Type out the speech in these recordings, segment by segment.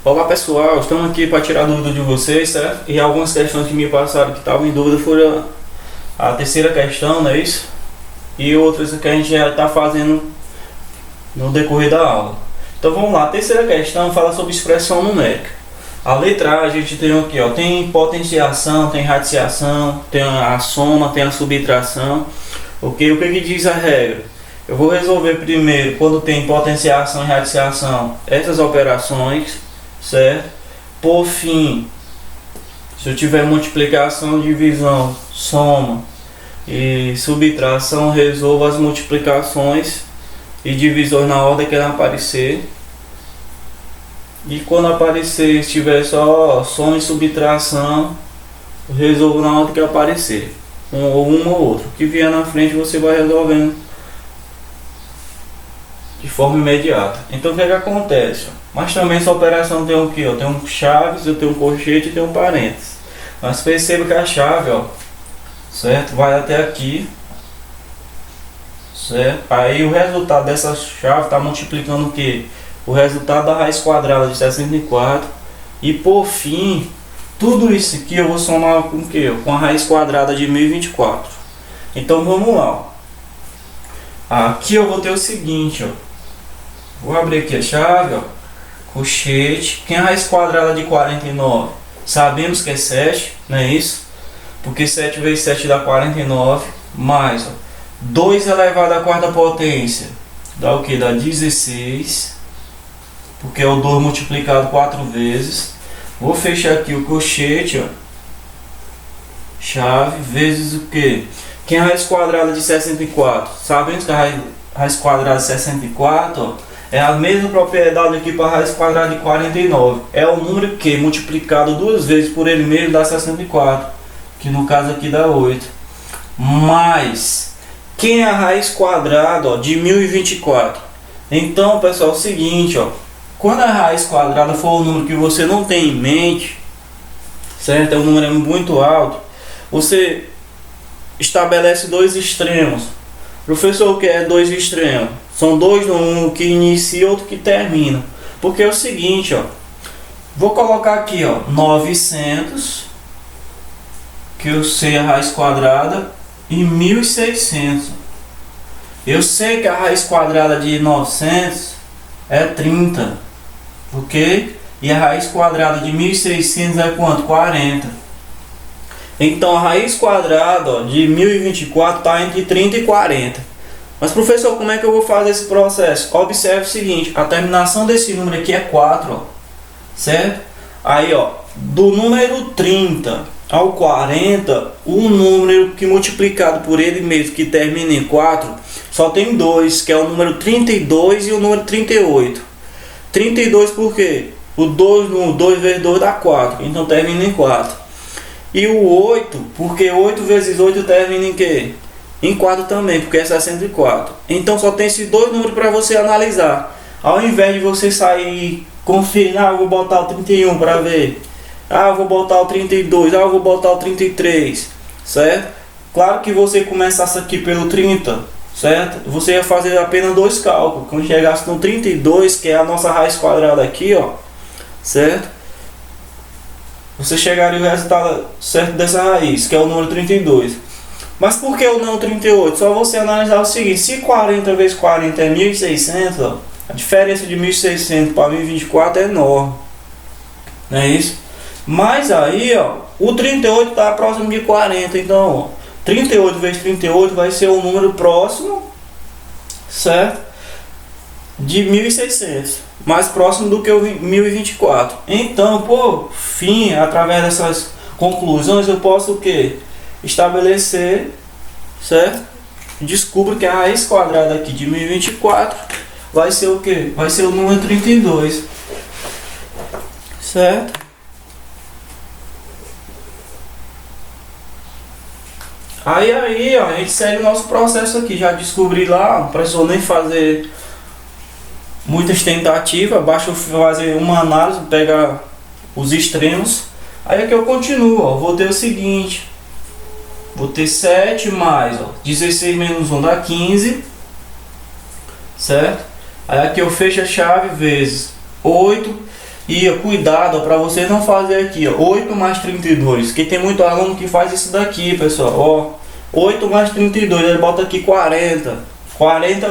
Olá pessoal, estamos aqui para tirar dúvida de vocês, certo? E algumas questões que me passaram que estavam em dúvida foram a terceira questão, não é isso? E outras que a gente já está fazendo no decorrer da aula. Então vamos lá, a terceira questão fala sobre expressão numérica. A letra A a gente tem aqui, ó, tem potenciação, tem radiciação, tem a soma, tem a subtração. Ok? O que diz a regra? Eu vou resolver primeiro, quando tem potenciação e radiciação, essas operações, certo? Por fim, se eu tiver multiplicação, divisão, soma e subtração, resolvo as multiplicações e divisões na ordem que ela aparecer. E quando aparecer, se tiver só soma e subtração, eu resolvo na ordem que aparecer, ou uma ou outra. O que vier na frente você vai resolvendo de forma imediata. Então o que acontece? Mas também essa operação tem o que? Eu tenho um chaves, eu tenho um colchete e tenho um parênteses. Mas perceba que a chave, ó, certo? Vai até aqui, certo? Aí o resultado dessa chave está multiplicando o que? O resultado da raiz quadrada de 64. E por fim, tudo isso aqui eu vou somar com o que? Com a raiz quadrada de 1024. Então vamos lá. Aqui eu vou ter o seguinte, ó. Vou abrir aqui a chave, ó. Colchete. Quem é a raiz quadrada de 49? Sabemos que é 7, não é isso? Porque 7 vezes 7 dá 49. Mais, ó, 2 elevado à quarta potência dá o que? Dá 16. Porque é o 2 multiplicado 4 vezes. Vou fechar aqui o colchete, ó. Chave vezes o que? Quem é a raiz quadrada de 64? Sabemos que a raiz quadrada de 64, ó, é a mesma propriedade aqui para a raiz quadrada de 49. É o número que multiplicado duas vezes por ele mesmo dá 64. Que no caso aqui dá 8. Mas quem é a raiz quadrada, ó, de 1024? Então, pessoal, é o seguinte, ó. Quando a raiz quadrada for um número que você não tem em mente, certo? É um número muito alto. Você estabelece dois extremos. Professor, o que é dois extremos? São dois, um que inicia e outro que termina. Porque é o seguinte, ó. Vou colocar aqui, ó, 900, que eu sei a raiz quadrada, e 1600. Eu sei que a raiz quadrada de 900 é 30, ok? E a raiz quadrada de 1600 é quanto? 40. Então a raiz quadrada, ó, de 1024 está entre 30 e 40. Mas professor, como é que eu vou fazer esse processo? Observe o seguinte, a terminação desse número aqui é 4, ó, certo? Aí, ó, do número 30 ao 40, o número que multiplicado por ele mesmo, que termina em 4, só tem dois, que é o número 32 e o número 38. 32 por quê? O 2 vezes 2 dá 4, então termina em 4. E o 8, porque 8 vezes 8 termina em quê? Em 4 também, porque é 64. Então só tem esses dois números para você analisar. Ao invés de você sair conferindo, eu vou botar o 31 para ver. Eu vou botar o 32, eu vou botar o 33, certo? Claro que você começasse aqui pelo 30, certo? Você ia fazer apenas dois cálculos. Quando chegasse no 32, que é a nossa raiz quadrada aqui, ó, certo? Você chegaria ao resultado certo dessa raiz, que é o número 32. Mas por que o não 38? Só você analisar o seguinte, se 40 vezes 40 é 1600, ó, a diferença de 1600 para 1024 é enorme, não é isso? Mas aí, ó, o 38 está próximo de 40, então, ó, 38 vezes 38 vai ser um número próximo, certo? De 1600, mais próximo do que o 1024. Então, por fim, através dessas conclusões, eu posso o que? Estabelecer, certo? Descubro que a raiz quadrada aqui de 1024 vai ser o que? Vai ser o número 32, certo? Aí, ó, a gente segue o nosso processo aqui. Já descobri lá, não precisou nem fazer muitas tentativas, basta eu fazer uma análise, pegar os extremos. Aí aqui eu continuo, ó, vou ter o seguinte, vou ter 7 mais, ó, 16 menos 1 dá 15, certo? Aí aqui eu fecho a chave vezes 8, E cuidado para você não fazer aqui, ó, 8 mais 32, que tem muito aluno que faz isso daqui, pessoal, ó, 8 mais 32, ele bota aqui 40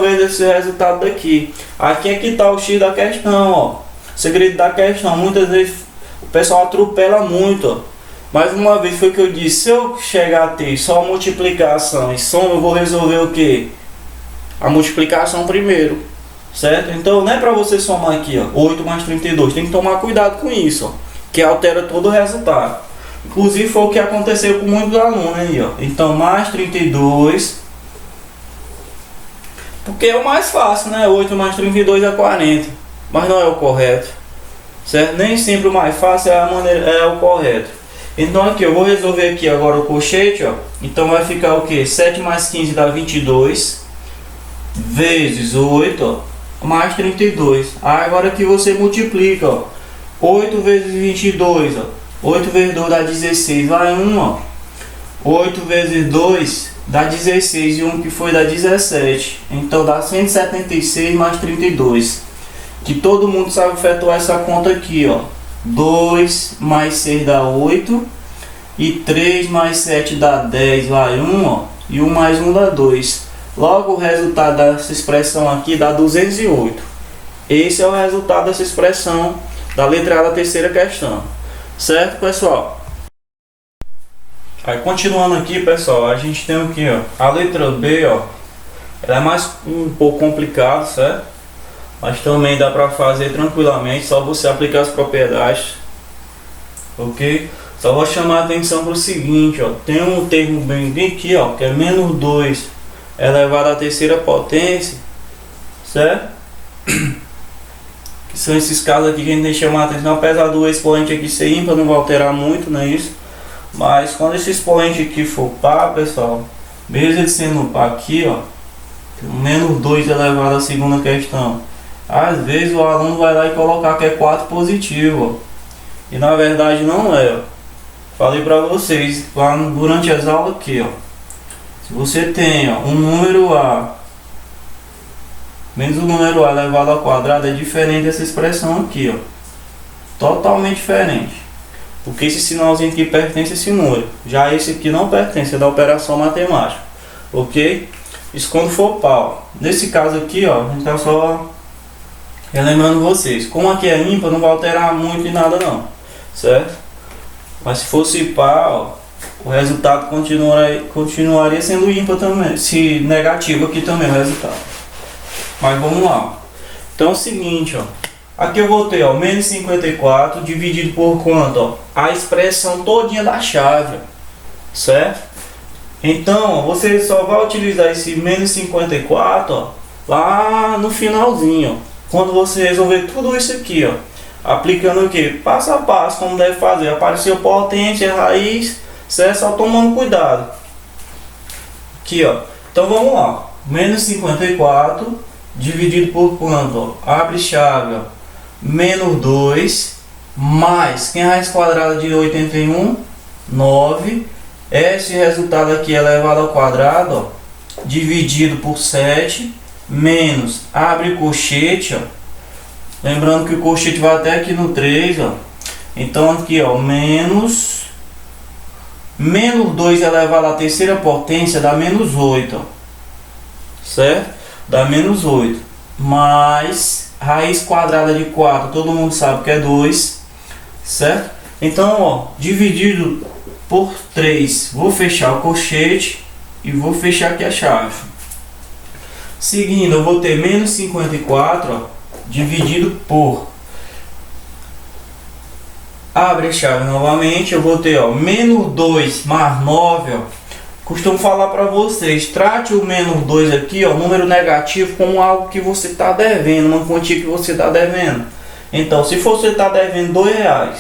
vezes esse resultado daqui. Aqui é que tá o X da questão, ó, segredo da questão. Muitas vezes o pessoal atropela muito, ó. Mais uma vez foi o que eu disse, se eu chegar a ter só multiplicação e soma, eu vou resolver o que? A multiplicação primeiro, certo? Então não é para você somar aqui, ó, 8 mais 32, tem que tomar cuidado com isso, ó, que altera todo o resultado. Inclusive foi o que aconteceu com muitos alunos aí, ó. Então mais 32, porque é o mais fácil, né? 8 mais 32 é 40, mas não é o correto, certo? Nem sempre o mais fácil é o correto. Então aqui eu vou resolver aqui agora o colchete, ó. Então vai ficar o que? 7 mais 15 dá 22 vezes 8, ó, mais 32. Agora que você multiplica, ó, 8 vezes 22, ó, 8 vezes 2 dá 16, vai 1, ó. 8 vezes 2 dá 16 e 1 que foi dá 17. Então dá 176 mais 32. Que todo mundo sabe efetuar essa conta aqui, ó. 2 mais 6 dá 8 e 3 mais 7 dá 10, vai 1, ó, e 1 mais 1 dá 2. Logo o resultado dessa expressão aqui dá 208. Esse é o resultado dessa expressão da letra A da terceira questão, certo, pessoal? Aí continuando aqui, pessoal, a gente tem aqui, ó, a letra B, ó, ela é mais um pouco complicada, certo? Mas também dá para fazer tranquilamente, só você aplicar as propriedades, ok? Só vou chamar a atenção para o seguinte, ó, tem um termo bem aqui, ó, que é menos 2 elevado à terceira potência, certo? Que são esses casos aqui que a gente tem que chamar a atenção, apesar do expoente aqui ser ímpar, não vai alterar muito, não é isso? Mas quando esse expoente aqui for par, pessoal, mesmo ele sendo par aqui, ó, menos 2 elevado à segunda questão, às vezes o aluno vai lá e colocar que é 4 positivo, ó. E na verdade não é, ó. Falei para vocês lá durante as aulas aqui, ó. Se você tem, ó, um número A menos o número A elevado ao quadrado, é diferente dessa expressão aqui, ó. Totalmente diferente. Porque esse sinalzinho aqui pertence a esse número. Já esse aqui não pertence, é da operação matemática. Ok? Isso quando for par. Nesse caso aqui, ó, a gente tá só relembrando vocês, como aqui é ímpar, não vai alterar muito em nada não, certo? Mas se fosse par, ó, o resultado continuaria sendo ímpar também, se negativo aqui também o resultado. Mas vamos lá. Então é o seguinte, ó, aqui eu vou ter, ó, menos 54 dividido por quanto, ó? A expressão todinha da chave, certo? Então você só vai utilizar esse menos 54, ó, lá no finalzinho, ó. Quando você resolver tudo isso aqui, ó, aplicando o que? Passo a passo, como deve fazer. Apareceu potência, raiz, certo? Só tomando cuidado. Aqui, ó. Então vamos lá. Menos 54 dividido por quanto? Ó? Abre chave, ó. Menos 2 mais, quem é a raiz quadrada de 81? 9. Esse resultado aqui elevado ao quadrado, ó, dividido por 7. Menos, abre colchete, ó. Lembrando que o colchete vai até aqui no 3, ó. Então aqui, ó, menos 2 elevado à terceira potência dá menos 8, ó. Certo? Dá menos 8. Mais raiz quadrada de 4, todo mundo sabe que é 2, certo? Então, ó, dividido por 3, vou fechar o colchete e vou fechar aqui a chave. Seguindo, eu vou ter menos 54, ó, dividido por, abre a chave novamente, eu vou ter, ó, menos 2 mais 9, ó. Costumo falar para vocês, trate o menos 2 aqui, ó, número negativo, como algo que você está devendo, uma quantia que você está devendo. Então, se você está devendo R$2,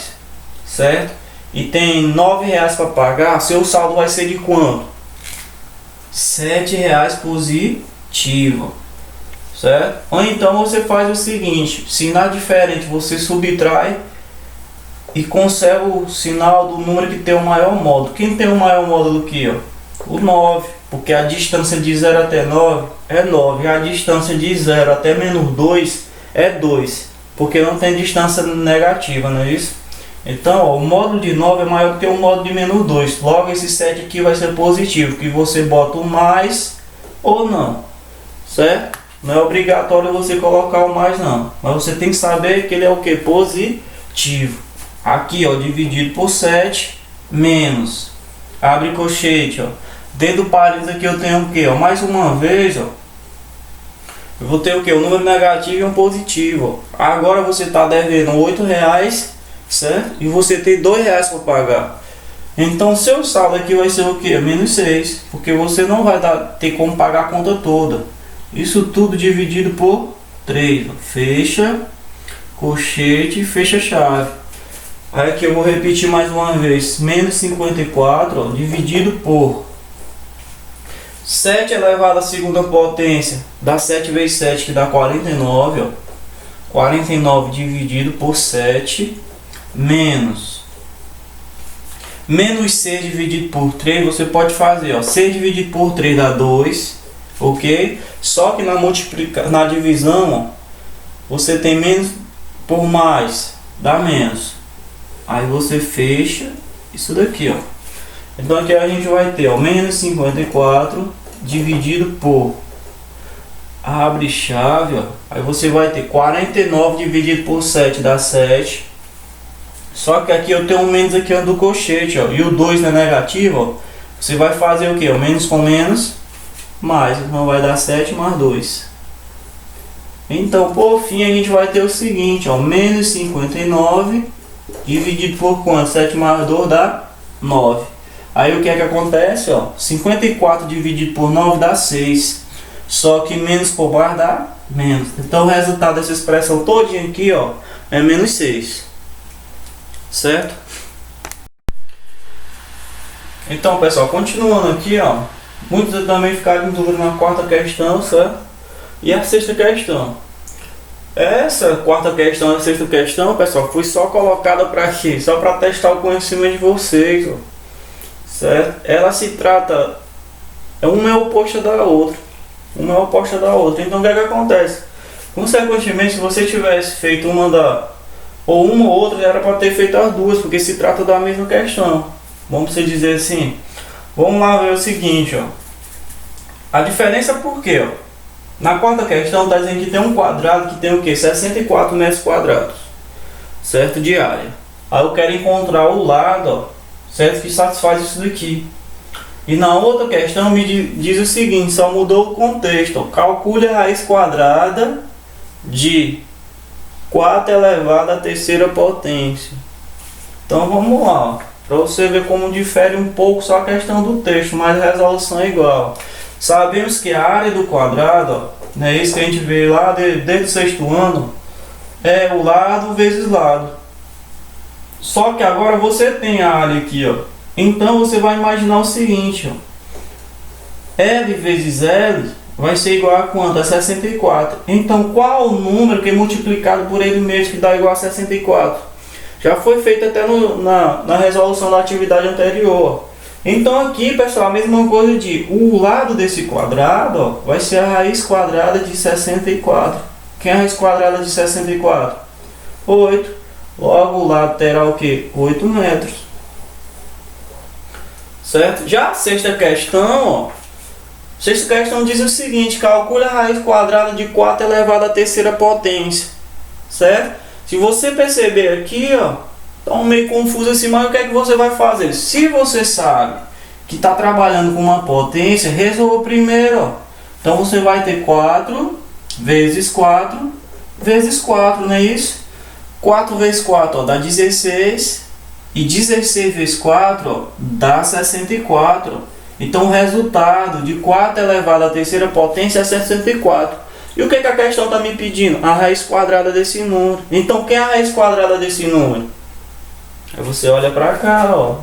certo? E tem R$9 para pagar, seu saldo vai ser de quanto? R$7 positivo. Certo? Ou então você faz o seguinte, sinal diferente, você subtrai e conserva o sinal do número que tem o maior módulo. Quem tem o maior módulo aqui, ó? O 9, porque a distância de 0 até 9 é 9, a distância de 0 até menos 2 é 2. porque não tem distância negativa, não é isso? Então, ó, o módulo de 9 é maior do que o módulo de menos 2. Logo, esse 7 aqui vai ser positivo, que você bota o mais ou não, certo? Não é obrigatório você colocar o mais não, mas você tem que saber que ele é o que? Positivo. Aqui, ó, dividido por 7 menos, abre colchete, ó. Dentro do parênteses aqui eu tenho o que? Mais uma vez, ó, eu vou ter o que? Um número negativo e um positivo. Ó. Agora você está devendo R$8, certo? E você tem R$2 para pagar. Então seu saldo aqui vai ser o que? Menos 6, porque você não vai ter como pagar a conta toda. Isso tudo dividido por 3. Ó. Fecha colchete, fecha chave. Aí aqui eu vou repetir mais uma vez. Menos 54, ó, dividido por 7 elevado à segunda potência, dá 7 vezes 7, que dá 49, ó. 49 dividido por 7, menos 6 dividido por 3, você pode fazer, ó. 6 dividido por 3 dá 2, ok? Só que na divisão, ó, você tem menos por mais, dá menos. Aí você fecha isso daqui, ó. Então aqui a gente vai ter, ó, menos 54 dividido por, abre chave, ó. Aí você vai ter 49 dividido por 7 dá 7. Só que aqui eu tenho um menos aqui do colchete, ó, e o 2 é negativo, ó. Você vai fazer o que? O menos com menos, mais, então vai dar 7 mais 2. Então por fim a gente vai ter o seguinte, ó, menos 59 dividido por quanto? 7 mais 2 dá 9. Aí o que é que acontece, ó? 54 dividido por 9 dá 6. Só que menos por mais dá menos. Então o resultado dessa expressão todinha aqui, ó, é menos 6. Certo? Então, pessoal, continuando aqui, ó, muitos também ficaram em dúvida na quarta questão, certo? E a sexta questão. Essa quarta questão e a sexta questão, pessoal, foi só colocada para quê? Só para testar o conhecimento de vocês, ó. Certo? Ela se trata, uma é oposta da outra. Uma é oposta da outra. Então o que é que acontece? Consequentemente, se você tivesse feito uma ou outra, era para ter feito as duas, porque se trata da mesma questão. Vamos dizer assim. Vamos lá ver o seguinte, ó. A diferença por quê, ó? Na quarta questão está dizendo que tem um quadrado que tem o que? 64 metros quadrados, certo? De área. Aí eu quero encontrar o lado, ó, certo? Que satisfaz isso daqui. E na outra questão me diz o seguinte, só mudou o contexto, ó. Calcule a raiz quadrada de 4 elevado à terceira potência. Então vamos lá, para você ver como difere um pouco só a questão do texto, mas a resolução é igual. Sabemos que a área do quadrado, ó, né, isso que a gente vê lá desde o sexto ano, é o lado vezes lado. Só que agora você tem a área aqui, ó. Então você vai imaginar o seguinte, ó. L vezes L vai ser igual a quanto? A 64. Então qual o número que é multiplicado por ele mesmo que dá igual a 64? Já foi feito até na resolução da atividade anterior. Então aqui, pessoal, a mesma coisa de o lado desse quadrado, ó, vai ser a raiz quadrada de 64. Quem é a raiz quadrada de 64? 8. Logo o lado terá o que? 8 metros. Certo? Já a sexta questão, ó. Sexta questão diz o seguinte: calcule a raiz quadrada de 4 elevado à terceira potência. Certo? Se você perceber aqui, ó, tá meio confuso assim, mas o que é que você vai fazer? Se você sabe que está trabalhando com uma potência, resolva primeiro, ó. Então você vai ter 4 vezes 4 vezes 4, não é isso? 4 vezes 4, ó, dá 16. E 16 vezes 4, ó, dá 64. Então o resultado de 4 elevado à terceira potência é 64. E o que a questão está me pedindo? A raiz quadrada desse número. Então quem é a raiz quadrada desse número? Aí você olha para cá, ó.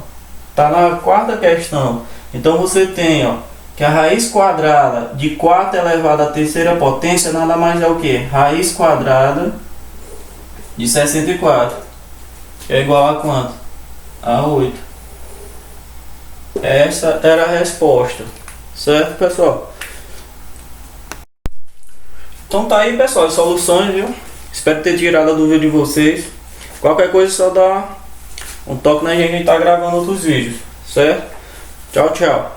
Tá na quarta questão. Então você tem, ó, que a raiz quadrada de 4 elevado à terceira potência nada mais é o que? Raiz quadrada de 64. É igual a quanto? A 8. Essa era a resposta. Certo, pessoal? Então tá aí, pessoal, as soluções, viu? Espero ter tirado a dúvida de vocês. Qualquer coisa só dá um toque na gente tá gravando outros vídeos, certo? Tchau, tchau.